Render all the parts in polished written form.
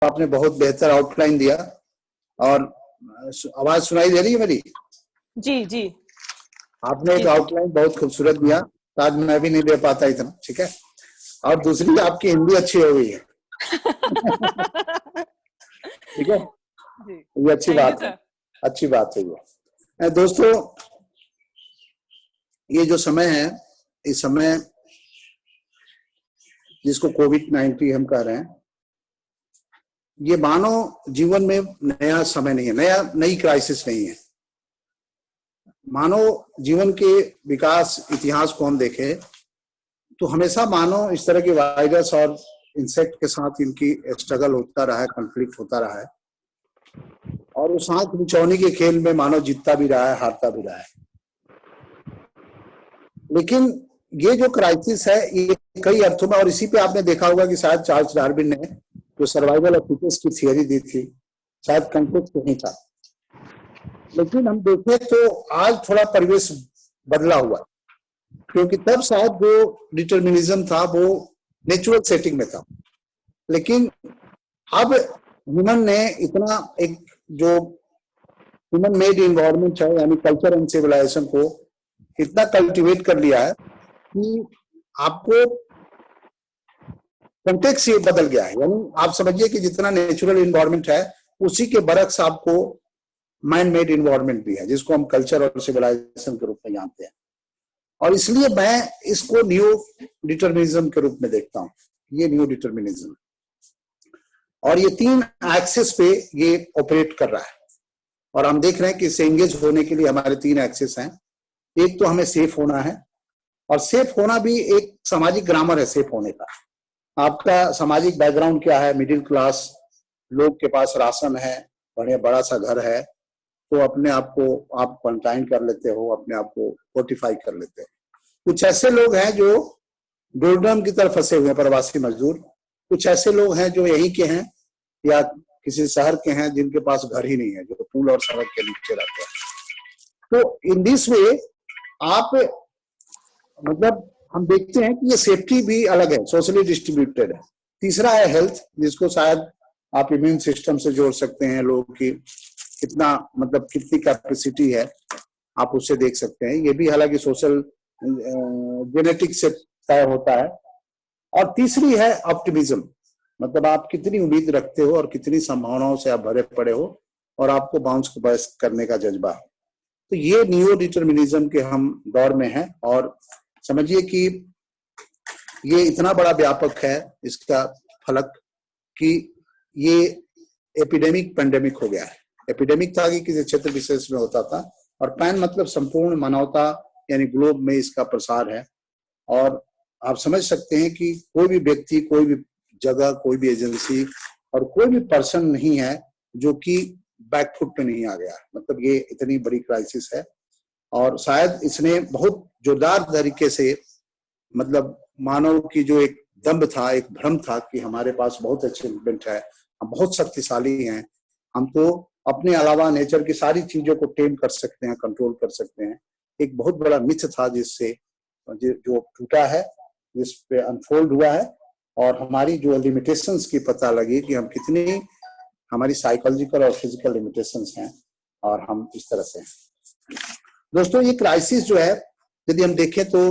आपने बहुत बेहतर आउटलाइन दिया और आवाज सुनाई दे रही है मेरी? जी जी आपने एक आउटलाइन बहुत खूबसूरत दिया, आज मैं भी नहीं दे पाता इतना, ठीक है। और दूसरी आपकी हिंदी अच्छी हो गई है। ठीक है, ये अच्छी बात है, अच्छी बात है ये। दोस्तों, ये जो समय है, इस समय जिसको कोविड-19 हम कह रहे हैं, ये मानव जीवन में नया समय नहीं है, नई क्राइसिस नहीं है। मानव जीवन के विकास इतिहास को हम देखें तो हमेशा मानव इस तरह के वायरस और इंसेक्ट के साथ इनकी स्ट्रगल होता रहा है, कॉन्फ्लिक्ट होता रहा है, और उस हाथ बिछौनी के खेल में मानव जीतता भी रहा है, हारता भी रहा है। लेकिन ये जो क्राइसिस है, ये कई अर्थों में, और इसी पे आपने देखा होगा कि शायद चार्ल्स डार्विन ने जो सर्वाइवल ऑफ फिटेस्ट की थियरी दी थी, शायद कंटेक्स्ट नहीं था। लेकिन हम देखें तो आज थोड़ा परिवेश बदला हुआ, क्योंकि तब शायद जो डिटर्मिनिज्म था वो नेचुरल सेटिंग में था, लेकिन अब ह्यूमन ने इतना एक जो ह्यूमन मेड इन्वायरमेंट है, यानी कल्चर एंड सिविलाइजेशन को इतना कल्टीवेट कर लिया है कि आपको कॉन्टेक्स्ट ये बदल गया है। यानी आप समझिए कि जितना नेचुरल इन्वायरमेंट है उसी के बरक्स आपको मैन मेड इन्वायरमेंट भी है, जिसको हम कल्चर और सिविलाइजेशन के रूप में जानते हैं। और इसलिए मैं इसको न्यू डिटर्मिनिज्म के रूप में देखता हूँ, ये न्यू डिटर्मिनिज्म। और ये 3 एक्सिस पे ये ऑपरेट कर रहा है, और हम देख रहे हैं कि इससे एंगेज होने के लिए हमारे 3 एक्सिस हैं। एक तो हमें सेफ होना है, और सेफ होना भी एक सामाजिक ग्रामर है सेफ होने का। आपका सामाजिक बैकग्राउंड क्या है? मिडिल क्लास लोग के पास राशन है, बड़ा सा घर है, तो अपने आप को आप क्वारंटाइन कर लेते हो, अपने आप को फोर्टिफाई कर लेते हो। कुछ ऐसे लोग हैं जो डोरडम की तरफ फंसे हुए हैं, प्रवासी मजदूर। कुछ ऐसे लोग हैं जो यहीं के हैं या किसी शहर के हैं जिनके पास घर ही नहीं है, जो पुल और सड़क के नीचे रहते हैं। तो इन दिस वे आप मतलब हम देखते हैं कि ये सेफ्टी भी अलग है, सोशली डिस्ट्रीब्यूटेड है। तीसरा है हेल्थ, जिसको शायद आप इम्यून सिस्टम से जोड़ सकते हैं, लोगों की कितना मतलब कितनी कैपेसिटी है आप उससे देख सकते हैं। ये भी हालांकि सोशल जेनेटिक्स से तय होता है। और तीसरी है ऑप्टिमिज्म, मतलब आप कितनी उम्मीद रखते हो और कितनी संभावनाओं से आप भरे पड़े हो और आपको बाउंस करने का जज्बा है। तो ये न्यू डिटर्मिनिज्म के हम दौर में हैं, और समझिए कि ये इतना बड़ा व्यापक है इसका फलक कि ये एपिडेमिक पेंडेमिक हो गया है। एपिडेमिक था कि किसी क्षेत्र विशेष में होता था, और पैन मतलब संपूर्ण मानवता यानी ग्लोब में इसका प्रसार है। और आप समझ सकते हैं कि कोई भी व्यक्ति, कोई भी जगह, कोई भी एजेंसी और कोई भी पर्सन नहीं है जो कि बैकफुट पे नहीं आ गया। मतलब ये इतनी बड़ी क्राइसिस है, और शायद इसने बहुत जोरदार तरीके से मतलब मानव की जो एक दम्भ था, एक भ्रम था कि हमारे पास बहुत अच्छे इक्विपमेंट है, हम बहुत शक्तिशाली हैं, हम तो अपने अलावा नेचर की सारी चीजों को टेम कर सकते हैं, कंट्रोल कर सकते हैं। एक बहुत बड़ा मिथ था जिससे जो टूटा है, जिस पे अनफोल्ड हुआ है, और हमारी जो लिमिटेशंस की पता लगी कि हम कितनी हमारी साइकोलॉजिकल और फिजिकल लिमिटेशंस हैं, और हम इस तरह से हैं। दोस्तों, ये क्राइसिस जो है, यदि हम देखें तो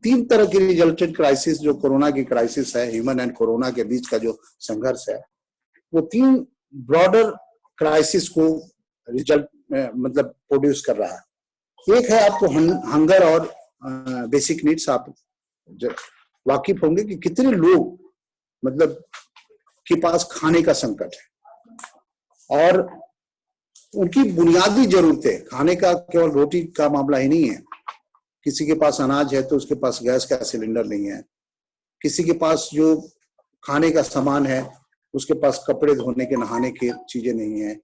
3 तरह की रिजल्टेंट क्राइसिस जो कोरोना की क्राइसिस है, ह्यूमन एंड कोरोना के बीच का जो संघर्ष है, वो 3 ब्रॉडर क्राइसिस को रिजल्ट मतलब प्रोड्यूस कर रहा है। एक है आपको हंगर और बेसिक नीड्स। आप वाकिफ होंगे कि कितने लोग मतलब के पास खाने का संकट है, और उनकी बुनियादी जरूरतें, खाने का केवल रोटी का मामला ही नहीं है। किसी के पास अनाज है तो उसके पास गैस का सिलेंडर नहीं है, किसी के पास जो खाने का सामान है उसके पास कपड़े धोने के, नहाने की चीजें नहीं है।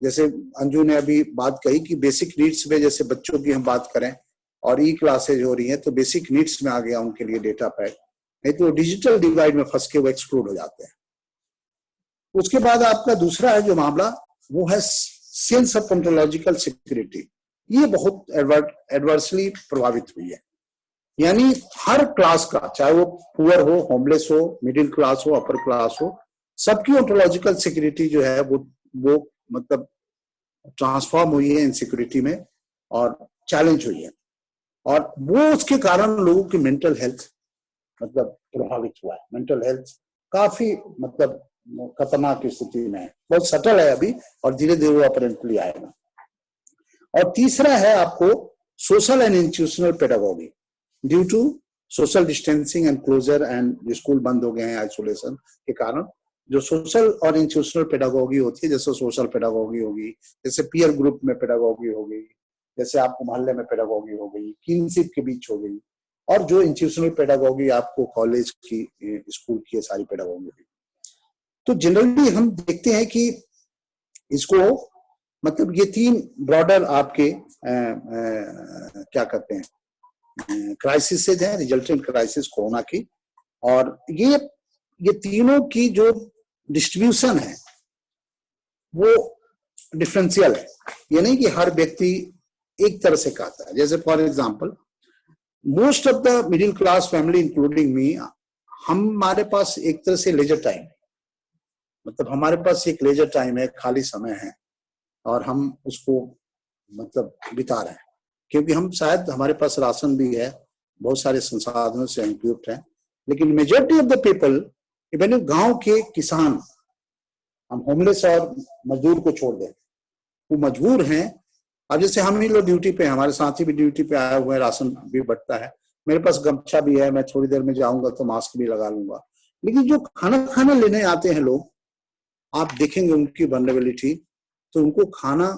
जैसे अंजू ने अभी बात कही कि बेसिक नीड्स में, जैसे बच्चों की हम बात करें और ई क्लासेज हो रही हैं, तो बेसिक नीड्स में आ गया उनके लिए डेटा पैक, नहीं तो डिजिटल डिवाइड में फंस के वो एक्सक्लूड हो जाते हैं। उसके बाद आपका दूसरा है जो मामला, वो है सेंस ऑफ ओंटोलॉजिकल सिक्योरिटी। ये बहुत एडवर्सली प्रभावित हुई है। यानी हर क्लास का, चाहे वो पुअर हो, होमलेस हो, मिडिल क्लास हो, अपर क्लास हो, सबकी ओंटोलॉजिकल सिक्योरिटी जो है वो मतलब ट्रांसफॉर्म हुई है इनसिक्योरिटी में और चैलेंज हुई है, और वो उसके कारण लोगों की मेंटल हेल्थ मतलब प्रभावित हुआ है। मेंटल हेल्थ काफी मतलब खतरनाक स्थिति में है, बहुत सटल है अभी और धीरे धीरे वो अपरेंटली आएगा। और तीसरा है आपको social and institutional pedagogy. Due to social distancing and closure and school बंद हो गए हैं आइसोलेशन के कारण, जो सोशल और इंस्टीट्यूशनल पेडागोगी होती है, जैसे सोशल पेडागोगी होगी, जैसे पीयर ग्रुप में पेडागोगी हो गई, जैसे आपको मोहल्ले में पेडागोगी हो गई, किनशिप के बीच हो गई, और जो इंस्टीट्यूशनल पेडागोगी आपको कॉलेज की स्कूल की सारी पेडागोगी होगी। तो जनरली हम देखते हैं कि इसको मतलब ये तीन ब्रॉडर आपके क्या कहते हैं क्राइसिस हैं, रिजल्टेंट क्राइसिस कोरोना की, और ये तीनों की जो डिस्ट्रीब्यूशन है वो डिफरेंशियल है। ये नहीं कि हर व्यक्ति एक तरह से खाता है। जैसे for example most of the middle class family including me, हमारे पास एक तरह से लेजर टाइम है, मतलब हमारे पास एक लेजर टाइम है, खाली समय है, और हम उसको मतलब बिता रहे हैं, क्योंकि हम शायद हमारे पास राशन भी है, बहुत सारे संसाधनों से इक्विप्ड है, लेकिन majority of the people, even गांव के किसान, हम होमलेस और मजदूर को छोड़ दें, वो मजबूर हैं। अब जैसे हम ही लोग ड्यूटी पे हैं, हमारे साथी भी ड्यूटी पे आए हुए हैं, राशन भी बंटता है, मेरे पास गमछा भी है, मैं थोड़ी देर में जाऊंगा तो मास्क भी लगा लूंगा, लेकिन जो खाना लेने आते हैं लोग, आप देखेंगे उनकी वल्नरेबिलिटी, तो उनको खाना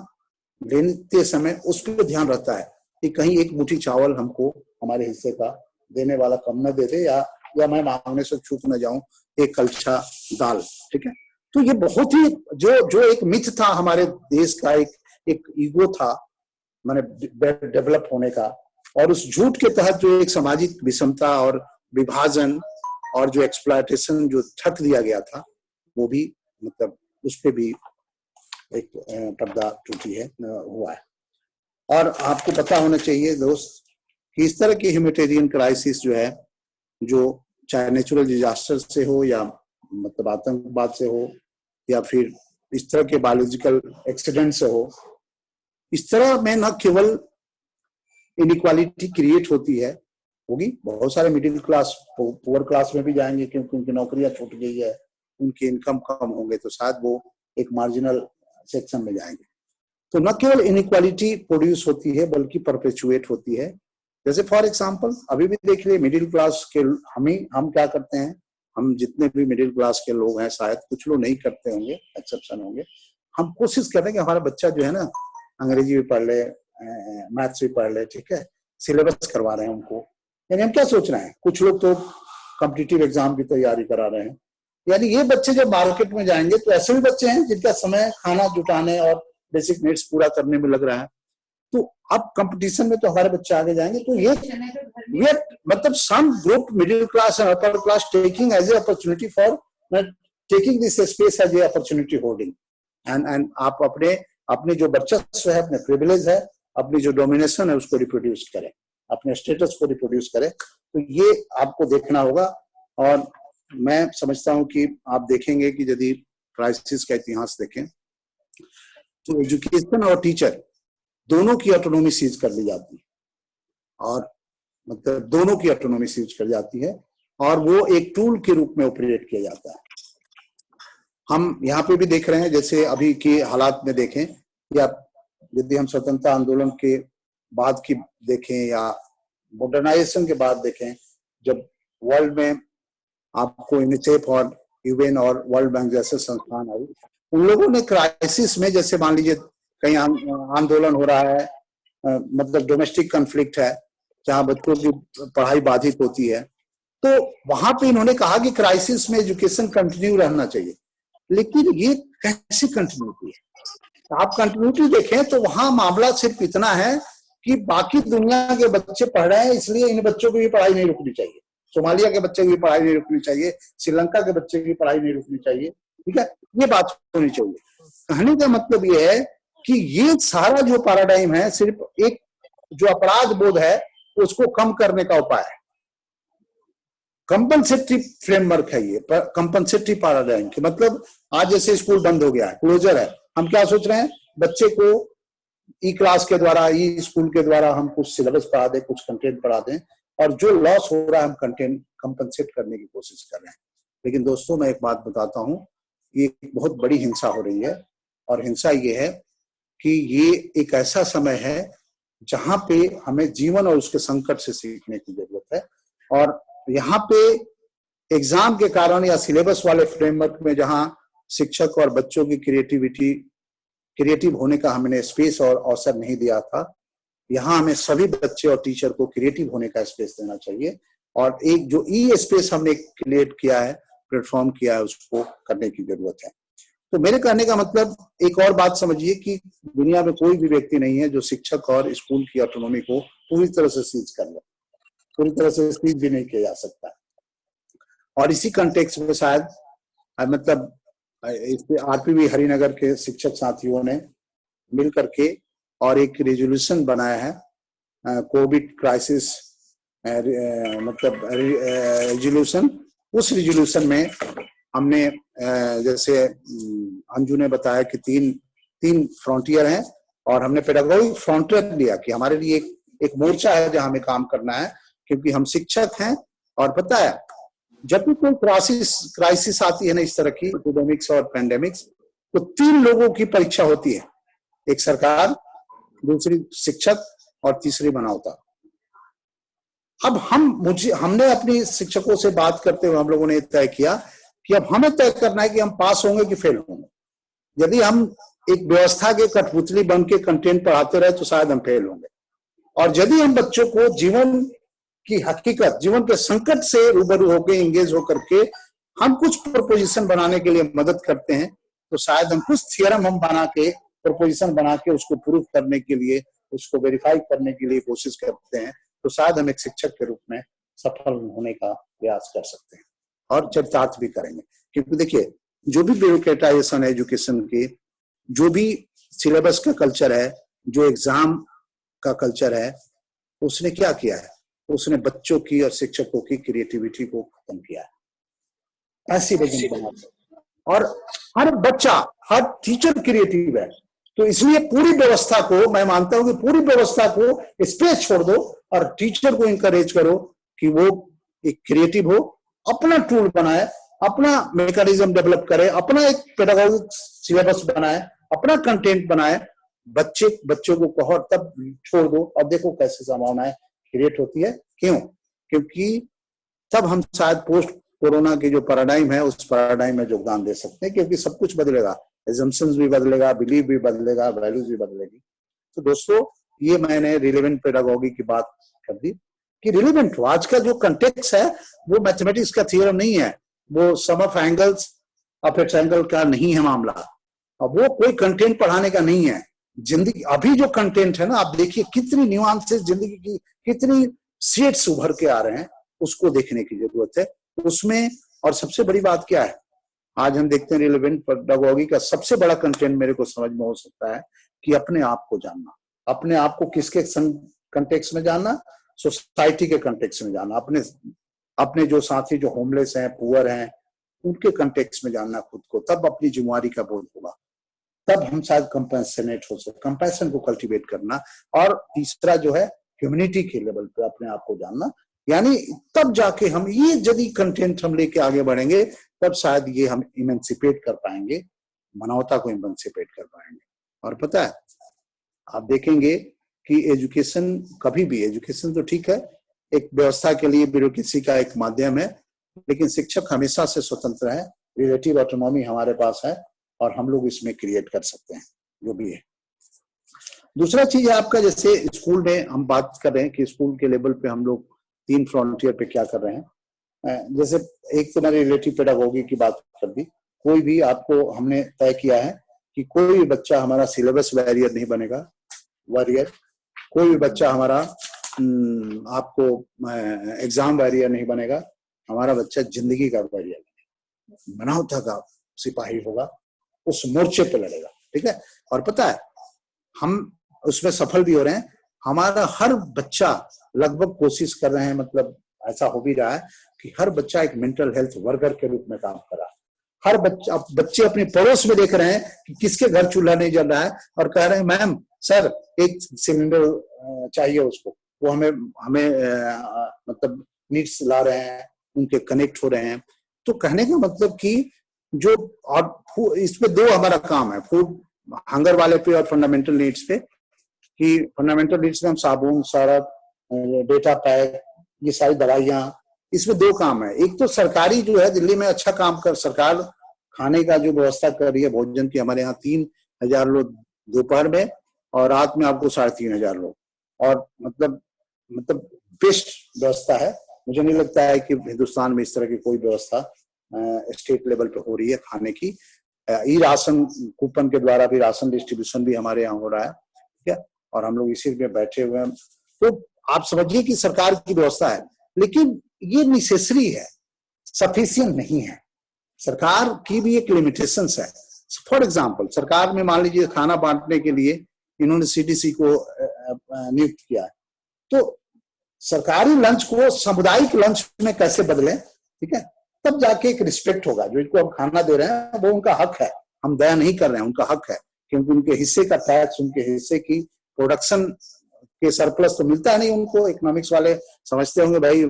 लेते समय उस पर ध्यान रहता है कि कहीं एक मुट्ठी चावल हमको हमारे हिस्से का देने वाला कम न दे दे, या मैं मांगने से चूक न जाऊं एक कलछा दाल, ठीक है। तो ये बहुत ही जो एक मिथ था हमारे देश का, एक ईगो था माने डेवलप होने का, और उस झूठ के तहत जो एक सामाजिक विषमता और विभाजन और जो एक्सप्लॉयटेशन जो ठक दिया गया था, वो भी मतलब उस पे भी एक पर्दा टूटी है हुआ है। और आपको पता होना चाहिए दोस्त कि इस तरह की ह्यूमैनिटेरियन क्राइसिस जो है, जो चाहे नेचुरल डिजास्टर से हो या मतलब आतंकवाद से हो या फिर इस तरह के बायोलॉजिकल एक्सीडेंट से हो, इस तरह में न केवल इनइक्वालिटी क्रिएट होती है, होगी, बहुत सारे मिडिल क्लास पुअर क्लास में भी जाएंगे क्योंकि उनकी नौकरियां छूट गई है, उनकी इनकम कम होंगे, तो शायद वो एक मार्जिनल सेक्शन में जाएंगे। तो न केवल इनइक्वालिटी प्रोड्यूस होती है बल्कि परपेचुएट होती है। जैसे फॉर एग्जांपल अभी भी देख लिए मिडिल क्लास के हम क्या करते हैं, हम जितने भी मिडिल क्लास के लोग हैं, शायद कुछ लोग नहीं करते होंगे, एक्सेप्शन होंगे, हम कोशिश कर रहे हैं कि हमारा बच्चा जो है ना अंग्रेजी भी पढ़ ले, मैथ्स भी पढ़ ले, ठीक है, सिलेबस करवा रहे हैं उनको। यानी हम क्या सोच रहे हैं, कुछ लोग तो कॉम्पिटिटिव एग्जाम की तैयारी करा रहे हैं, यानी ये बच्चे जब मार्केट में जाएंगे तो ऐसे भी बच्चे हैं जिनका समय खाना जुटाने और बेसिक नीड्स पूरा करने में लग रहा है, तो अब कंपटीशन में तो हमारे बच्चे आगे जाएंगे। तो ये मतलब some group middle class and upper class taking as a opportunity for taking this space as a opportunity holding, and आप अपने जो वर्चस्व है, अपने प्रिविलेज है, अपनी जो डोमिनेशन है उसको रिप्रोड्यूस करें, अपने स्टेटस को रिप्रोड्यूस करें। तो ये आपको देखना होगा। और मैं समझता हूं कि आप देखेंगे कि यदि क्राइसिस का इतिहास देखें तो एजुकेशन और टीचर दोनों की ऑटोनॉमी सीज कर ली जाती है, और मतलब दोनों की ऑटोनॉमी सीज कर जाती है, और वो एक टूल के रूप में ऑपरेट किया जाता है। हम यहाँ पे भी देख रहे हैं, जैसे अभी के हालात में देखें, या यदि हम स्वतंत्रता आंदोलन के बाद की देखें या मॉडर्नाइजेशन के बाद देखें, जब वर्ल्ड में आपको यूनिसेफ और यूएन और वर्ल्ड बैंक जैसे संस्थान आई, उन लोगों ने क्राइसिस में, जैसे मान लीजिए कहीं आंदोलन हो रहा है, मतलब डोमेस्टिक कॉन्फ्लिक्ट है जहां बच्चों की पढ़ाई बाधित होती है, तो वहां पे इन्होंने कहा कि क्राइसिस में एजुकेशन कंटिन्यू रहना चाहिए। लेकिन ये कैसी कंटिन्यूटी है? आप कंटिन्यूटी देखें तो वहां मामला सिर्फ इतना है कि बाकी दुनिया के बच्चे पढ़ रहे हैं, इसलिए इन बच्चों की भी पढ़ाई नहीं रुकनी चाहिए, सोमालिया के बच्चे की पढ़ाई नहीं रुकनी चाहिए, श्रीलंका के बच्चे की पढ़ाई नहीं रुकनी चाहिए, ठीक है, ये बात होनी चाहिए। कहने का मतलब ये है कि ये सारा जो पैराडाइम है सिर्फ एक जो अपराध बोध है उसको कम करने का उपाय है। कंपनसेटरी फ्रेमवर्क है ये, कंपनसेटरी पैराडाइम कि मतलब आज जैसे स्कूल बंद हो गया है, क्लोजर है, हम क्या सोच रहे हैं, बच्चे को ई क्लास के द्वारा, ई स्कूल के द्वारा हम कुछ सिलेबस पढ़ा दें, कुछ कंटेंट पढ़ा दें, और जो लॉस हो रहा है हम कंटेंट कंपनसेट करने की कोशिश कर रहे हैं। लेकिन दोस्तों मैं एक बात बताता हूं, ये बहुत बड़ी हिंसा हो रही है, और हिंसा ये है कि ये एक ऐसा समय है जहां पे हमें जीवन और उसके संकट से सीखने की जरूरत है। और यहाँ पे एग्जाम के कारण या सिलेबस वाले फ्रेमवर्क में जहां शिक्षक और बच्चों की क्रिएटिव होने का हमने स्पेस और अवसर नहीं दिया था, यहाँ हमें सभी बच्चे और टीचर को क्रिएटिव होने का स्पेस देना चाहिए। और एक जो ई स्पेस हमने क्रिएट किया है, प्लेटफॉर्म किया है, उसको करने की जरूरत है। तो मेरे कहने का मतलब एक और बात समझिए कि दुनिया में कोई भी व्यक्ति नहीं है जो शिक्षक और स्कूल की ऑटोनॉमी को पूरी तरह से सीज कर ले, पूरी तरह से सीज भी नहीं किया जा सकता। और इसी कंटेक्स्ट में शायद मतलब आरपीवी हरिनगर के शिक्षक साथियों ने मिल करके और एक रेजोल्यूशन बनाया है, कोविड क्राइसिस मतलब रेजोल्यूशन। उस रेजोल्यूशन में हमने जैसे अंजू ने बताया कि तीन फ्रंटियर हैं, और हमने पेडागोगिक फ्रंटियर लिया कि हमारे लिए एक मोर्चा है जहां हमें काम करना है, क्योंकि हम शिक्षक हैं। और पता है जब भी कोई क्राइसिस आती है ना, इस तरह की एपिडेमिक्स और पैंडेमिक्स, तो 3 लोगों की परीक्षा होती है, एक सरकार, दूसरी शिक्षक और तीसरी मानवता। अब हमने अपने शिक्षकों से बात करते हुए हम लोगों ने तय किया कि अब हमें तय करना है कि हम पास होंगे कि फेल होंगे। यदि हम एक व्यवस्था के कठपुतली बन के कंटेंट पढ़ाते रहे तो शायद हम फेल होंगे, और यदि हम बच्चों को जीवन की हकीकत, जीवन के संकट से रूबरू होकर एंगेज होकर के हम कुछ प्रोपोजिशन बनाने के लिए मदद करते हैं, तो शायद हम कुछ थियरम हम बना के, प्रोपोजिशन बना के उसको प्रूव करने के लिए, उसको वेरीफाई करने के लिए कोशिश करते हैं, तो शायद हम एक शिक्षक के रूप में सफल होने का प्रयास कर सकते हैं और चरितार्थ भी करेंगे। क्योंकि देखिए जो भी ब्यूरोक्रेटाइजेशन है एजुकेशन के, जो भी सिलेबस का कल्चर है, जो एग्जाम का कल्चर है, उसने क्या किया है, उसने बच्चों की और शिक्षकों की क्रिएटिविटी को खत्म किया है। ऐसी वजह बनाते, और हर बच्चा, हर टीचर क्रिएटिव है, तो इसलिए पूरी व्यवस्था को, मैं मानता हूं कि पूरी व्यवस्था को स्पेस छोड़ दो और टीचर को इंकरेज करो कि वो एक क्रिएटिव हो, अपना टूल बनाए, अपना मैकेनिज्म डेवलप करे, अपना एक पेडागोगिक सिलेबस बनाए, अपना कंटेंट बनाए, बच्चों को कहो, तब छोड़ दो और देखो कैसे संभावनाएं क्रिएट होती है। क्यों? क्योंकि तब हम शायद पोस्ट कोरोना की जो पैराडाइम है उस पैराडाइम में योगदान दे सकते हैं, क्योंकि सब कुछ बदलेगा, एजम्पशंस भी बदलेगा, बिलीव भी बदलेगा, वैल्यूज भी बदलेगी। तो दोस्तों ये मैंने रिलेवेंट पेडागोगी की बात कर दी कि रिलेवेंट हो। आज का जो कंटेक्स्ट है वो मैथमेटिक्स का थ्योरम नहीं है, वो sum of angles of its angle का नहीं है मामला, अब वो कोई कंटेंट पढ़ाने का नहीं है। जिंदगी अभी जो कंटेंट है ना, आप देखिए कितनी न्यूआंसेस जिंदगी की, कितनी शेड्स उभर के आ रहे हैं, उसको देखने की जरूरत है उसमें। और सबसे बड़ी बात क्या है, आज हम देखते हैं रिलेवेंट पेडागोगी का सबसे बड़ा कंटेंट मेरे को समझ में हो सकता है कि अपने आप को जानना, अपने आप को किसके कंटेक्स्ट में जानना, सोसाइटी के कंटेक्स्ट में जानना, अपने जो साथी जो होमलेस हैं, पुअर हैं, उनके कंटेक्स्ट में जानना खुद को, तब अपनी जिम्मेवारी का बोध होगा, तब हम शायद कंपेशनेट हो सकते, कंपैशन को कल्टीवेट करना। और तीसरा जो है ह्यूमैनिटी के लेवल पे अपने आप को जानना, यानी तब जाके हम ये यदि कंटेंट हम लेके आगे बढ़ेंगे तब शायद ये हम इमेंसिपेट कर पाएंगे, मानवता को इमेंसिपेट कर पाएंगे। और पता है आप देखेंगे कि एजुकेशन कभी भी, एजुकेशन तो ठीक है एक व्यवस्था के लिए ब्यूरोक्रेसी का एक माध्यम है, लेकिन शिक्षक हमेशा से स्वतंत्र है, रिलेटिव ऑटोनॉमी हमारे पास है और हम लोग इसमें क्रिएट कर सकते हैं जो भी है। दूसरा चीज है आपका, जैसे स्कूल में हम बात कर रहे हैं कि स्कूल के लेवल पे हम लोग 3 फ्रंटियर पे क्या कर रहे हैं। जैसे एक तो मैंने रिलेटिव पेडागोगी की बात कर दी, कोई भी आपको हमने तय किया है कि कोई भी बच्चा हमारा सिलेबस वैरियर नहीं बनेगा, वैरियर कोई भी बच्चा हमारा आपको एग्जाम वैरियर नहीं बनेगा, हमारा बच्चा जिंदगी का वैरियर बनेगा, मानवता का सिपाही होगा, उस मोर्चे पे लड़ेगा, ठीक है। और पता है हम उसमें सफल भी हो रहे हैं, हमारा हर बच्चा लगभग कोशिश कर रहे हैं, मतलब ऐसा हो भी रहा है कि हर बच्चा एक मेंटल हेल्थ वर्कर के रूप में काम कर रहा है। हर बच्चे अपने पड़ोस में देख रहे हैं कि किसके घर चूल्हा नहीं जल रहा है और कह रहे हैं मैम सर एक सिलेंडर चाहिए उसको, वो हमें मतलब नीड्स ला रहे हैं, उनके कनेक्ट हो रहे हैं। तो कहने का मतलब कि जो और इसमें दो हमारा काम है, फूड हंगर वाले पे और फंडामेंटल नीड्स पे। कि फंडामेंटल नीड्स में हम साबुन, सरफ, डेटा पैक, ये सारी दवाइयाँ, इसमें दो काम है। एक तो सरकारी जो है दिल्ली में अच्छा काम कर, सरकार खाने का जो व्यवस्था कर रही है भोजन की, हमारे यहाँ 3000 लोग दोपहर में और रात में आपको 3500 लोग, और मतलब बेस्ट व्यवस्था है। मुझे नहीं लगता है कि हिंदुस्तान में इस तरह की कोई व्यवस्था स्टेट लेवल पे हो रही है खाने की। ई राशन कूपन के द्वारा भी राशन डिस्ट्रीब्यूशन भी हमारे यहाँ हो रहा है, ठीक है, और हम लोग इसी में बैठे हुए हैं। तो आप समझिए कि सरकार की व्यवस्था है, लेकिन ये नेसेसरी है, सफिशिएंट नहीं है। सरकार की भी एक लिमिटेशंस है। फॉर एग्जांपल सरकार में मान लीजिए खाना बांटने के लिए इन्होंने सीडीसी को नियुक्त किया है, तो सरकारी लंच को सामुदायिक लंच में कैसे बदलें, ठीक है, तब जाके एक रिस्पेक्ट होगा। जो इनको हम खाना दे रहे हैं वो उनका हक है, हम दया नहीं कर रहे हैं, उनका हक है, क्योंकि उनके हिस्से का टैक्स, उनके हिस्से की प्रोडक्शन के सरप्लस तो मिलता नहीं उनको। इकोनॉमिक्स वाले समझते होंगे, भाई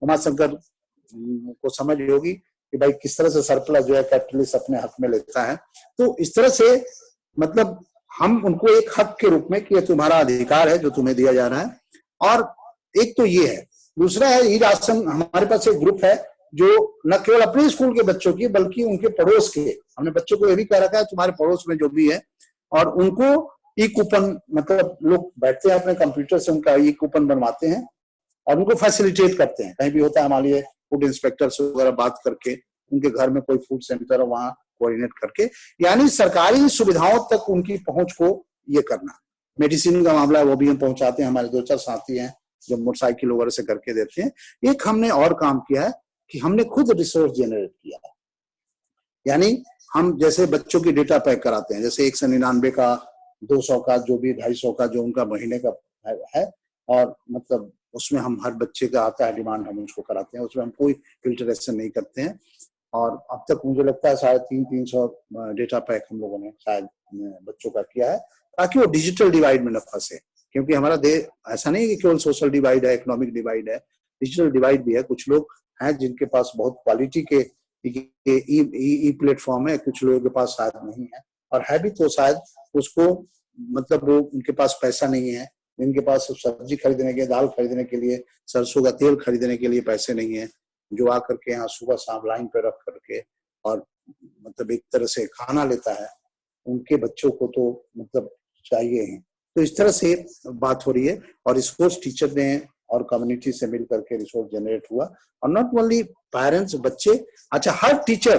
उमाशंकर को समझ होगी कि भाई किस तरह से सरप्लस जो है कैपिटलिस्ट अपने हक में लेता है। तो इस तरह से मतलब हम उनको एक हक के रूप में कि ये तुम्हारा अधिकार है जो तुम्हें दिया जा रहा है। और एक तो ये है, दूसरा है ई राशन। हमारे पास एक ग्रुप है जो न केवल अपने स्कूल के बच्चों की बल्कि उनके पड़ोस के, हमने बच्चों को ये भी कह रखा है तुम्हारे पड़ोस में जो भी है, और उनको ई कूपन, मतलब लोग बैठते हैं अपने कंप्यूटर से उनका ई कूपन बनवाते हैं और उनको फैसिलिटेट करते हैं। कहीं भी होता है हमारे लिए फूड इंस्पेक्टर से वगैरह बात करके, उनके घर में कोई फूड सेंटर है वहां कोऑर्डिनेट करके, यानी सरकारी सुविधाओं तक उनकी पहुंच को ये करना। मेडिसिन का मामला है वो भी हम पहुंचाते हैं, हमारे 2-4 साथी हैं जो मोटरसाइकिल वगैरह से करके देते हैं। एक हमने और काम किया है कि हमने खुद रिसोर्स जनरेट किया है, यानी हम जैसे बच्चों की डेटा पैक कराते हैं, जैसे 199 का, 200 का, जो भी 250 का जो उनका महीने का है, और मतलब उसमें हम हर बच्चे का आता है डिमांड, हम उसको कराते हैं, उसमें हम कोई फिल्टरेशन नहीं करते हैं। और अब तक मुझे लगता है 350-300 डेटा पैक हम लोगों ने शायद बच्चों का किया है, ताकि वो डिजिटल डिवाइड में न फंसे। क्योंकि हमारा देश ऐसा नहीं कि केवल सोशल डिवाइड है, इकोनॉमिक डिवाइड है, डिजिटल डिवाइड भी है। कुछ लोग हैं जिनके पास बहुत क्वालिटी के ई प्लेटफॉर्म है, कुछ लोगों के पास शायद नहीं है, और है भी तो शायद उसको मतलब वो उनके पास पैसा नहीं है, इनके पास सब्जी खरीदने के, दाल खरीदने के लिए, सरसों का तेल खरीदने के लिए पैसे नहीं है, जो आकर के यहाँ सुबह शाम लाइन पे रख करके और मतलब एक तरह से खाना लेता है, उनके बच्चों को तो मतलब चाहिए ही। तो इस तरह से बात हो रही है, और रिसोर्स टीचर ने और कम्युनिटी से मिल करके रिसोर्स जनरेट हुआ। और नॉट ओनली पेरेंट्स, बच्चे, अच्छा हर टीचर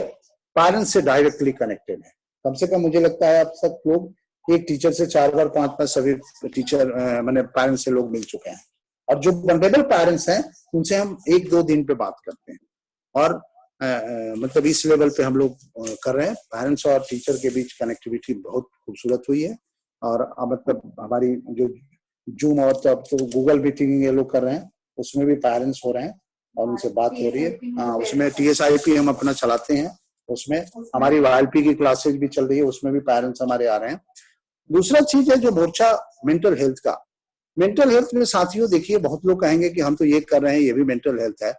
पेरेंट्स से डायरेक्टली कनेक्टेड है। कम से कम मुझे लगता है अब तक लोग एक टीचर से 4 बार 5 बार सभी टीचर मैंने पेरेंट्स से लोग मिल चुके हैं। और जो वल्नरेबल पेरेंट्स हैं उनसे हम 1-2 दिन पे बात करते हैं, और मतलब इस लेवल पे हम लोग कर रहे हैं। पेरेंट्स और टीचर के बीच कनेक्टिविटी बहुत खूबसूरत हुई है। और मतलब हमारी जो जूम और तो गूगल मीटिंग ये लोग कर रहे हैं, उसमें भी पेरेंट्स हो रहे हैं और उनसे बात हो रही है। हाँ, उसमें TSIP हम अपना चलाते हैं, उसमें हमारी YLP की क्लासेज भी चल रही है, उसमें भी पेरेंट्स हमारे आ रहे हैं। दूसरा चीज है जो मोर्चा मेंटल हेल्थ का। मेंटल हेल्थ में साथियों देखिए, बहुत लोग कहेंगे कि हम तो ये कर रहे हैं, ये भी मेंटल हेल्थ है।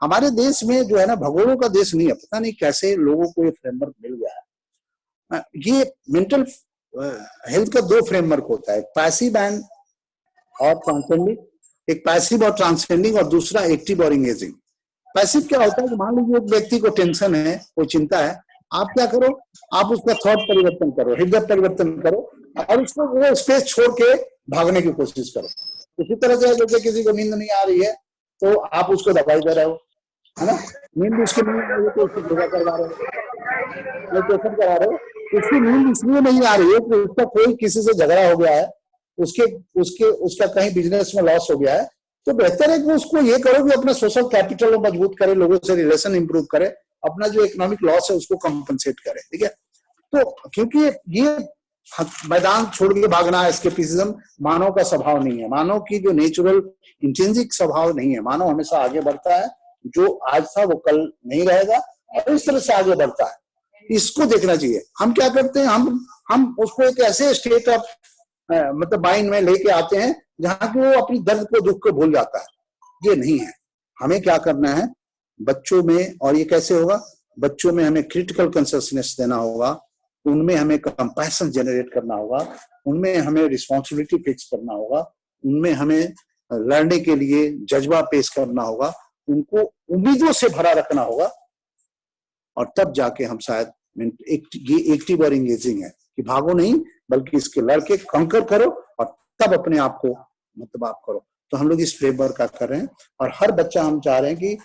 हमारे देश में जो है ना, भगोड़ों का देश नहीं है, पता नहीं कैसे लोगों को ये फ्रेमवर्क मिल गया है। ये मेंटल हेल्थ का 2 फ्रेमवर्क होता है, पैसिव एंड और ट्रांसेंडिंग। एक पैसिव और ट्रांसेंडिंग, और दूसरा एक्टिव और इंगेजिंग। पैसिव क्या होता है कि मान लीजिए एक व्यक्ति को टेंशन है, कोई चिंता है, आप क्या करो, आप उसका थॉट परिवर्तन करो, हृदय परिवर्तन करो, और उसको वो स्पेस छोड़ के भागने की कोशिश करो। इसी तरह से जैसे किसी को नींद नहीं आ रही है तो आप उसको दवाई दे रहे हो, है ना, नींद उसकी नहीं आ रही है तो उसको योगा करवा रहे हो, मेडिटेशन करा रहे हो। उसकी नींद इसलिए नहीं आ रही है कि उसका कोई किसी से झगड़ा हो गया है, उसका कहीं बिजनेस में लॉस हो गया है, तो बेहतर है कि उसको ये करो कि अपना सोशल कैपिटल मजबूत करे, लोगों से रिलेशन इंप्रूव करे, अपना जो इकोनॉमिक लॉस है उसको कंपनसेट करे, ठीक है। तो क्योंकि ये मैदान छोड़ के भागना, एस्केपिज्म मानव का स्वभाव नहीं है, मानव की जो नेचुरल इंट्रिंसिक स्वभाव नहीं है। मानव हमेशा आगे बढ़ता है जो आज था वो कल नहीं रहेगा और इस तरह से आगे बढ़ता है। इसको देखना चाहिए। हम क्या करते हैं, हम उसको एक ऐसे स्टेट ऑफ मतलब माइंड में लेके आते हैं जहां कि वो अपनी दर्द को, दुख को भूल जाता है। ये नहीं है। हमें क्या करना है बच्चों में, और ये कैसे होगा, बच्चों में हमें क्रिटिकल कॉन्शियसनेस देना होगा, उनमें हमें कंपैशन जनरेट करना होगा, उनमें हमें रिस्पॉन्सिबिलिटी फिक्स करना होगा, उनमें हमें लड़ने के लिए जज्बा पेश करना होगा, उनको उम्मीदों से भरा रखना होगा। और तब जाके हम शायद ये एक्टिव और इंगेजिंग है कि भागो नहीं, बल्कि इसके लड़के कंकर करो और तब अपने आप को मतलब आप करो। तो हम लोग इस फ्रेमवर्क का कर रहे हैं और हर बच्चा हम चाह रहे हैं कि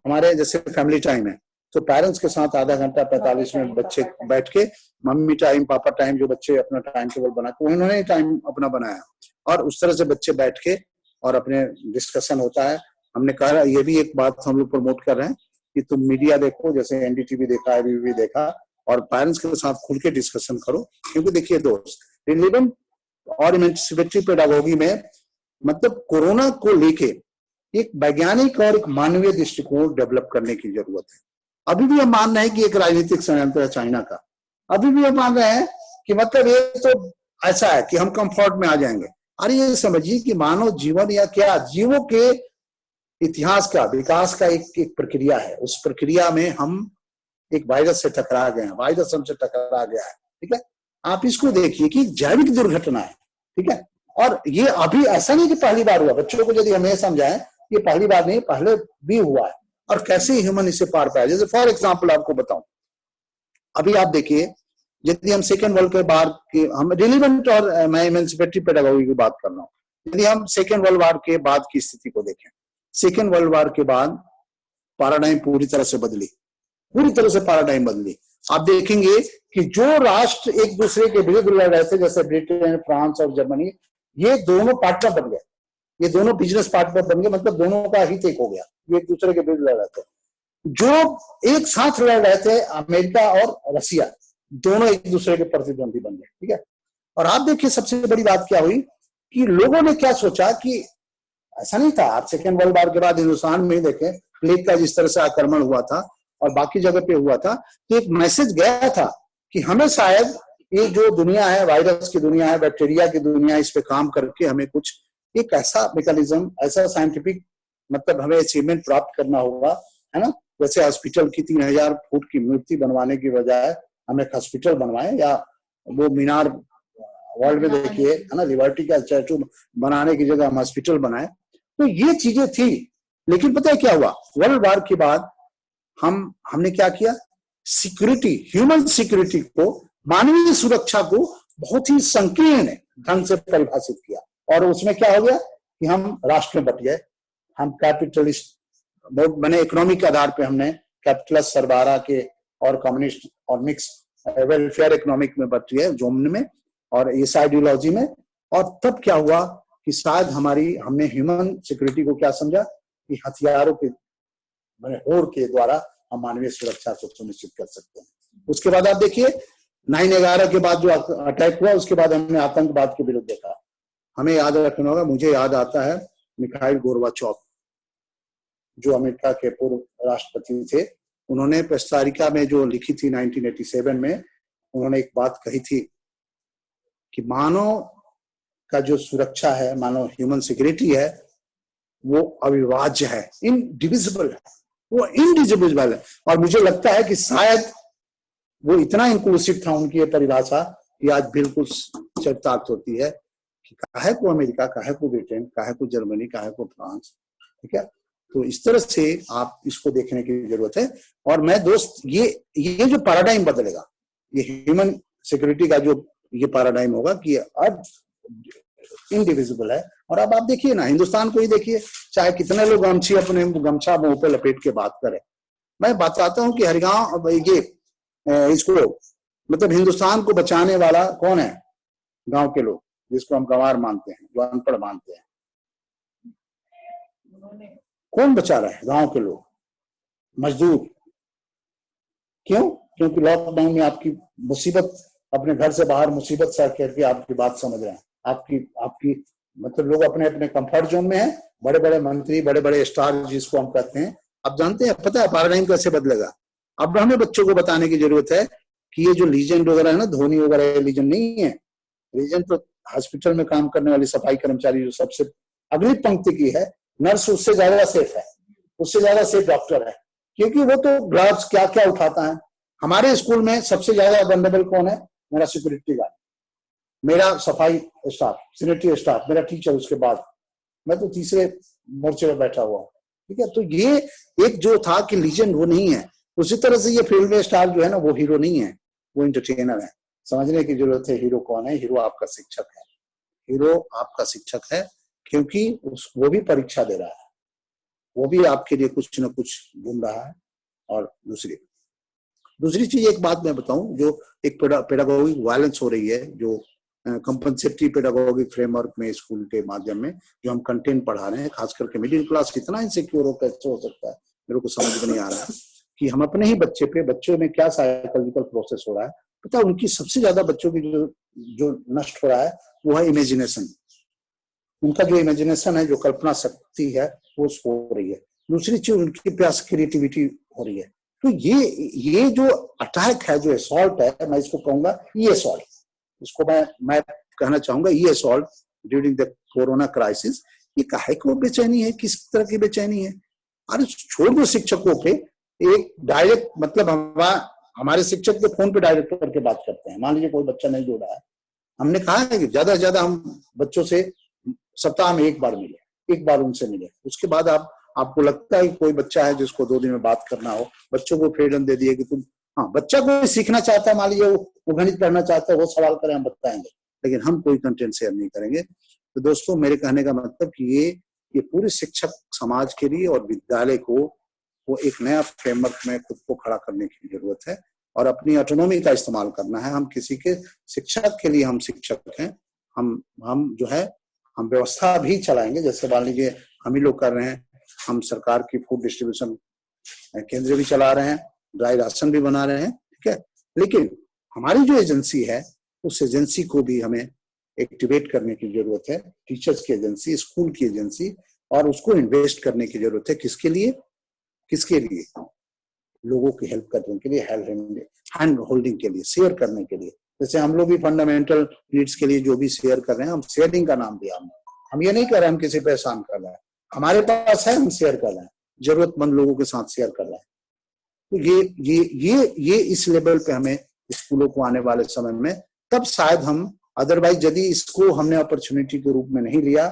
हमारे जैसे फैमिली टाइम है तो पेरेंट्स के साथ आधा घंटा 45 मिनट बच्चे बैठ के मम्मी टाइम, पापा टाइम, जो बच्चे अपना टाइम टेबल बना के उन्होंने टाइम अपना बनाया और उस तरह से बच्चे बैठ के और अपने डिस्कशन होता है। हमने कहा ये भी एक बात हम लोग प्रमोट कर रहे हैं कि तुम मीडिया देखो, जैसे एनडीटीवी देखा, एबीपी देखा, और पेरेंट्स के साथ खुल के डिस्कशन करो। क्योंकि देखिए दोस्त, रिलेवेंट और इमेंसिपेटरी पेडागोगी में मतलब कोरोना को लेके एक वैज्ञानिक और एक मानवीय दृष्टिकोण डेवलप करने की जरूरत है। अभी भी हम मान रहे हैं कि एक राजनीतिक षड्यंत्र है चाइना का, अभी भी हम मान रहे हैं कि मतलब ये तो ऐसा है कि हम कंफर्ट में आ जाएंगे। अरे ये समझिए कि मानव जीवन या क्या जीवों के इतिहास का, विकास का एक प्रक्रिया है। उस प्रक्रिया में हम एक वायरस से टकरा गए हैं, वायरस हमसे टकरा गया है, ठीक है। आप इसको देखिए कि जैविक दुर्घटना है, ठीक है। और ये अभी ऐसा नहीं कि पहली बार हुआ। बच्चों को यदि हमें समझाएं ये पहली बार नहीं, पहले भी हुआ है और कैसे ह्यूमन इसे पार पाया। जैसे फॉर एग्जाम्पल आपको बताऊं, अभी आप देखिए यदि हम सेकेंड वर्ल्ड के बाद की हम रिलेवेंट और मैं इमेंसिपेटरी पेडागोगी की बात कर रहा हूँ, यदि हम सेकेंड वर्ल्ड वार के बाद की स्थिति को देखें, सेकेंड वर्ल्ड वार के बाद पैराडाइम पूरी तरह से बदली, पूरी तरह से पैराडाइम बदली। आप देखेंगे कि जो राष्ट्र एक दूसरे के विरुद्ध लड़ रहे थे, जैसे ब्रिटेन, फ्रांस और जर्मनी, ये दोनों पार्टनर बन गए, ये दोनों बिजनेस पार्टनर बन गए, मतलब दोनों का हित एक हो गया। ये एक दूसरे के विरुद्ध लड़ रहे थे। जो एक साथ लड़ रहे थे अमेरिका और रसिया, दोनों एक दूसरे के प्रतिद्वंदी बन गए, ठीक है। और आप देखिए सबसे बड़ी बात क्या हुई कि लोगों ने क्या सोचा कि ऐसा नहीं था। आप सेकेंड वर्ल्ड वार के बाद हिंदुस्तान में ही देखें, प्लेग का जिस तरह से आक्रमण हुआ था और बाकी जगह पे हुआ था, तो एक मैसेज गया था कि हमें शायद ये जो दुनिया है, वायरस की दुनिया है, बैक्टीरिया की दुनिया, इस पे काम करके हमें कुछ एक ऐसा मैकेनिज्म, ऐसा साइंटिफिक मतलब हमें अचीवमेंट प्राप्त करना होगा, है ना। जैसे हॉस्पिटल की 3000 फुट की मूर्ति बनवाने की बजाय हम एक हॉस्पिटल बनवाएं, या वो मीनार वर्ल्ड में देखिए, है ना, लिबर्टी का स्टैचू बनाने की जगह हम हॉस्पिटल बनाए। तो ये चीजें थी। लेकिन पता है क्या हुआ, वर्ल्ड वार के बाद हमने क्या किया, सिक्योरिटी, ह्यूमन सिक्योरिटी को, मानवीय सुरक्षा को बहुत ही संकीर्ण ढंग से परिभाषित किया। और उसमें क्या हो गया कि हम राष्ट्र में बट गए, हम कैपिटलिस्ट बहुत बने, इकोनॉमिक आधार पे हमने कैपिटलिस्ट सरबारा के और कम्युनिस्ट और मिक्स वेलफेयर इकोनॉमिक में बट गए, जोन में और इस आइडियोलॉजी में। और तब क्या हुआ कि शायद हमने ह्यूमन सिक्योरिटी को क्या समझा कि हथियारों के होड़ के द्वारा हम मानवीय सुरक्षा को सुनिश्चित कर सकते हैं। उसके बाद आप देखिए 9/11 के बाद जो अटैक हुआ, उसके बाद हमने आतंकवाद के विरुद्ध देखा। हमें याद रखना होगा, मुझे याद आता है मिखाइल गोर्बाचोव, जो अमेरिका के पूर्व राष्ट्रपति थे, उन्होंने पेस्तारिका में जो लिखी थी 1987 में, उन्होंने एक बात कही थी कि मानव का जो सुरक्षा है, मानव ह्यूमन सिक्योरिटी है, वो अविभाज्य है, इनडिविजिबल है, वो इनडिविजिबल है। और मुझे लगता है कि शायद वो इतना इंक्लूसिव था उनकी ये परिभाषा कि आज बिल्कुल चरितार्थ होती है कि काहे को अमेरिका, काहे को ब्रिटेन, काहे को जर्मनी, काहे को फ्रांस, ठीक है। तो इस तरह से आप इसको देखने की जरूरत है। और मैं दोस्त, ये जो पैराडाइम बदलेगा, ये ह्यूमन सिक्योरिटी का जो ये पैराडाइम होगा कि अब इनडिविजिबल है। और अब आप देखिए ना, हिंदुस्तान को ही देखिए, चाहे कितने लोग अपने गमछा मुंह पे लपेट के बात करें, मैं बताता हूँ कि हरिगांव ये इसको मतलब हिंदुस्तान को बचाने वाला कौन है, गांव के लोग, जिसको हम गंवार मानते हैं, जो अनपढ़ मानते हैं। कौन बचा रहा है? गांव के लोग, मजदूर। क्यों? क्योंकि लॉकडाउन में आपकी मुसीबत, अपने घर से बाहर मुसीबत सह करके आपकी बात समझ रहे हैं। आपकी मतलब लोग अपने अपने कंफर्ट जोन में हैं। बड़े बड़े मंत्री, बड़े बड़े स्टार जिसको हम कहते हैं, आप जानते हैं, पता है पैराडाइम कैसे बदलेगा? अब हमें बच्चों को बताने की जरूरत है कि ये जो लीजेंड वगैरह है ना, धोनी वगैरह लीजेंड नहीं है। लीजेंड तो हॉस्पिटल में काम करने वाली सफाई कर्मचारी जो सबसे अगली पंक्ति की है, नर्स उससे ज्यादा सेफ है, उससे ज्यादा सेफ डॉक्टर है, क्योंकि वो तो ग्लव्स क्या क्या उठाता है। हमारे स्कूल में सबसे ज्यादा वल्नरेबल कौन है? मेरा सिक्योरिटी गार्ड, मेरा सफाई स्टाफ, सैनिटरी स्टाफ, मेरा टीचर, उसके बाद मैं तो तीसरे मोर्चे पर बैठा हुआ हूँ। ठीक है, तो ये एक जो था कि लीजेंड वो नहीं है, उसी तरह से ये फिल्म में स्टार जो है ना, वो हीरो नहीं है, वो एंटरटेनर है। समझने की जरूरत है हीरो कौन है। हीरो आपका शिक्षक है, हीरो आपका शिक्षक है, क्योंकि वो भी परीक्षा दे रहा है, वो भी आपके लिए कुछ न कुछ ढूंढ रहा है। और दूसरी चीज, एक बात मैं बताऊं, जो एक पेडागोगिक वायलेंस हो रही है, जो कंपनसेटरी पेडागोगिक फ्रेमवर्क में स्कूल के माध्यम में जो हम कंटेंट पढ़ा रहे हैं, खास करके मिडिल क्लास इतना इनसिक्योर हो कैसे हो सकता है, मेरे को समझ में नहीं आ रहा है कि हम अपने ही बच्चों में क्या साइकोलॉजिकल प्रोसेस हो रहा है। पता है, उनकी सबसे ज्यादा बच्चों की जो नष्ट हो रहा है वो है इमेजिनेशन। उनका जो इमेजिनेशन है, जो कल्पना शक्ति है, वो सो रही है। दूसरी चीज, उनके पास क्रिएटिविटी हो रही है। तो ये जो अटैक है, जो असॉल्ट है, मैं इसको कहूंगा ई असॉल्ट, इसको मैं कहना चाहूंगा ई assault during the corona crisis. ये काहे को बेचैनी है, किस तरह की बेचैनी है? अरे छोड़ दो शिक्षकों पे, एक डायरेक्ट मतलब हमारे शिक्षक के फोन पे डायरेक्ट करके बात करते हैं। मान लीजिए कोई बच्चा नहीं जुड़ा है, हमने कहा है कि ज्यादा से ज्यादा हम बच्चों से सप्ताह में एक बार मिले, एक बार उनसे मिले। उसके बाद आपको लगता है कि कोई बच्चा है जिसको 2 दिन में बात करना हो, बच्चों को फ्रीडम दे दिए कि तुम, हाँ बच्चा कोई सीखना चाहता है, मान लीजिए वो गणित पढ़ना चाहता है, वो सवाल करें, हम बताएंगे, लेकिन हम कोई कंटेंट शेयर नहीं करेंगे। तो दोस्तों, मेरे कहने का मतलब कि ये पूरे शिक्षक समाज के लिए और विद्यालय को वो एक नया फ्रेमवर्क में खुद को खड़ा करने की जरूरत है और अपनी ऑटोनॉमी का इस्तेमाल करना है। हम किसी के शिक्षक के लिए हम शिक्षक हैं, हम जो है हम व्यवस्था भी चलाएंगे, जैसे मान लीजिए हम ही लोग कर रहे हैं, हम सरकार की फूड डिस्ट्रीब्यूशन केंद्र भी चला रहे हैं, ड्राई राशन भी बना रहे हैं, ठीक है। लेकिन हमारी जो एजेंसी है, उस एजेंसी को भी हमें एक्टिवेट करने की जरूरत है, टीचर्स की एजेंसी, स्कूल की एजेंसी, और उसको इन्वेस्ट करने की जरूरत है। किसके लिए? लोगों की हेल्प करने के लिए, हैंड होल्डिंग के लिए, शेयर करने के लिए। जैसे हम लोग भी फंडामेंटल नीड्स के लिए जो भी शेयर कर रहे हैं, हम शेयरिंग का नाम दिया। हम ये नहीं कर रहे हम किसी पे एहसान कर रहे हैं, हमारे पास है, हम शेयर कर रहे हैं, जरूरतमंद लोगों के साथ शेयर कर रहे हैं। तो ये इस लेवल पे हमें स्कूलों को आने वाले समय में, तब शायद हम, अदरवाइज यदि इसको हमने अपॉर्चुनिटी के रूप में नहीं लिया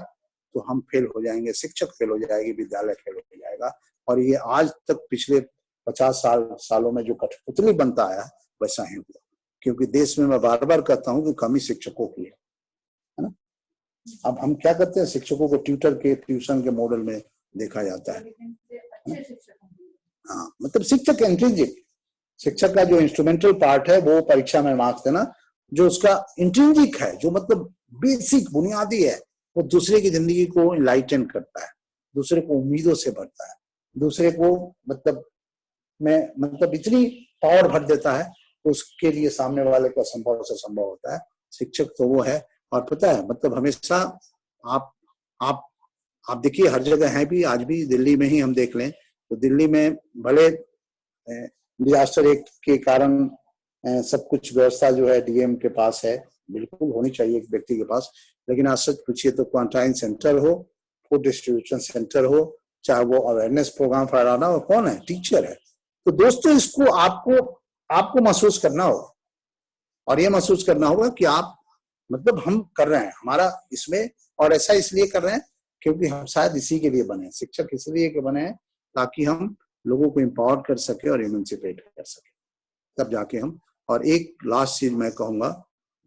तो हम फेल हो जाएंगे, शिक्षक फेल हो जाएगी, विद्यालय फेल हो जाएगा। और ये आज तक पिछले 50 सालों में जो कठपुतली बनता आया वैसा ही हुआ, क्योंकि देश में मैं बार बार कहता हूँ कि कमी शिक्षकों की है ना। अब हम क्या करते हैं, शिक्षकों को ट्यूटर के, ट्यूशन के मॉडल में देखा जाता है। हाँ, मतलब शिक्षक इंट्रिंसिक, शिक्षक का जो इंस्ट्रूमेंटल पार्ट है वो परीक्षा में मार्क्स देना, जो उसका इंट्रिंसिक है, जो मतलब बेसिक बुनियादी है, वो दूसरे की जिंदगी को इनलाइटन करता है, दूसरे को उम्मीदों से भरता है, दूसरे को मतलब इतनी पावर भर देता है, तो उसके लिए सामने वाले को असंभव से संभव होता है। शिक्षक तो वो है। और पता है, मतलब हमेशा आप देखिए, हर जगह है भी, आज भी दिल्ली में ही हम देख लें तो दिल्ली में भले डिजास्टर एक्ट के कारण सब कुछ व्यवस्था जो है डीएम के पास है, बिल्कुल होनी चाहिए एक व्यक्ति के पास, लेकिन आज सच पूछिए तो क्वारंटाइन सेंटर हो, फूड डिस्ट्रीब्यूशन सेंटर हो, चाहे वो अवेयरनेस प्रोग्राम फैलाना हो, कौन है? टीचर है। तो दोस्तों, इसको आपको महसूस करना होगा, और ये महसूस करना होगा कि आप, मतलब हम कर रहे हैं हमारा इसमें, और ऐसा इसलिए कर रहे हैं क्योंकि हम शायद इसी के लिए बने, शिक्षक इसलिए के बने हैं ताकि हम लोगों को एम्पावर कर सके और इमेंसिपेट कर सके, तब जाके हम। और एक लास्ट चीज मैं कहूंगा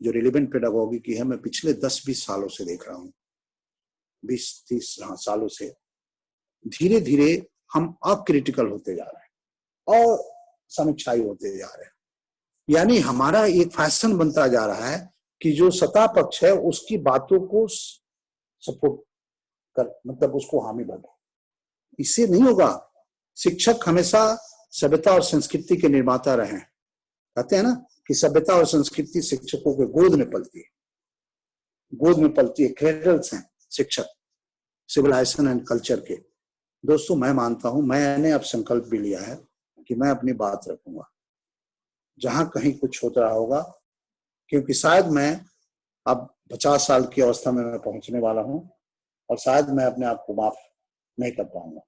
जो रिलेवेंट पेडागोगी की है, मैं पिछले 10-20 सालों से देख रहा हूँ, 20-30 सालों से धीरे धीरे हम अक्रिटिकल होते जा रहे हैं और समीक्षाई होते जा रहे हैं। यानी हमारा एक फैशन बनता जा रहा है कि जो सत्ता पक्ष है उसकी बातों को सपोर्ट कर, मतलब उसको हामी बने। इससे नहीं होगा। शिक्षक हमेशा सभ्यता और संस्कृति के निर्माता रहे हैं। कहते हैं ना कि सभ्यता और संस्कृति शिक्षकों के गोद में पलती है, गोद में पलती है, क्रेडल्स हैं शिक्षक सिविलाइजेशन एंड कल्चर के। दोस्तों मैं मानता हूं, मैंने अब संकल्प भी लिया है कि मैं अपनी बात रखूंगा जहां कहीं कुछ होता होगा, क्योंकि शायद मैं अब 50 साल की अवस्था में मैं पहुंचने वाला हूं और शायद मैं अपने आप को माफ नहीं कर पाऊंगा।